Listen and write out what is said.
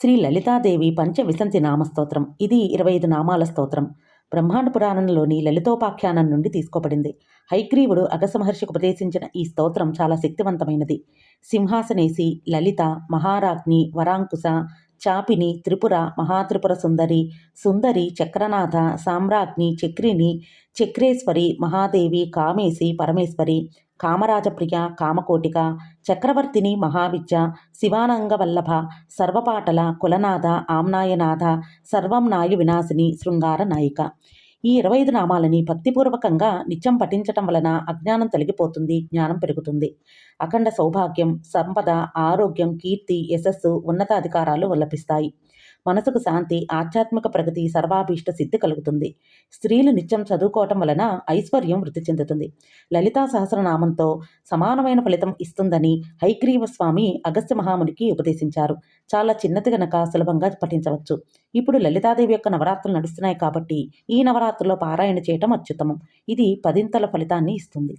శ్రీ లలితాదేవి పంచవిశంతి నామస్తోత్రం. ఇది 25 నామాల స్తోత్రం. బ్రహ్మాండ పురాణంలోని లలితోపాఖ్యానం నుండి తీసుకోబడింది. హయగ్రీవుడు అగస్త్య మహర్షికి ఉపదేశించిన ఈ స్తోత్రం చాలా శక్తివంతమైనది. సింహాసనేసి, లలిత, మహారాజ్ఞి, వరాంకుశ, చాపిని, త్రిపుర, మహాత్రిపుర సుందరి, సుందరి, చక్రనాథ, సామ్రాజ్ఞి, చక్రిని, చక్రేశ్వరి, మహాదేవి, కామేశి, పరమేశ్వరి, కామరాజప్రియ, కామకోటిక, చక్రవర్తిని, మహావిద్య, శివానంగవల్లభ, సర్వపాటల, కులనాథ, ఆమ్నాయనాథ, సర్వం నాయ వినాశిని, శృంగార నాయిక. ఈ 25 నామాలని భక్తిపూర్వకంగా నిత్యం పఠించటం వలన అజ్ఞానం తొలగిపోతుంది, జ్ఞానం పెరుగుతుంది. అఖండ సౌభాగ్యం, సంపద, ఆరోగ్యం, కీర్తి, యశస్సు, ఉన్నతాధికారాలు లభిస్తాయి. మనసుకు శాంతి, ఆధ్యాత్మిక ప్రగతి, సర్వాభీష్ట సిద్ధి కలుగుతుంది. స్త్రీలు నిత్యం చదువుకోవటం వలన ఐశ్వర్యం వృద్ధి చెందుతుంది. లలితా సహస్రనామంతో సమానమైన ఫలితం ఇస్తుందని హయగ్రీవ స్వామి అగస్త్య మహామునికి ఉపదేశించారు. చాలా చిన్నది గనక సులభంగా పఠించవచ్చు. ఇప్పుడు లలితాదేవి యొక్క నవరాత్రులు నడుస్తున్నాయి కాబట్టి ఈ నవరాత్రుల్లో పారాయణ చేయటం అత్యుత్తమం. ఇది 10ంతల ఫలితాన్ని ఇస్తుంది.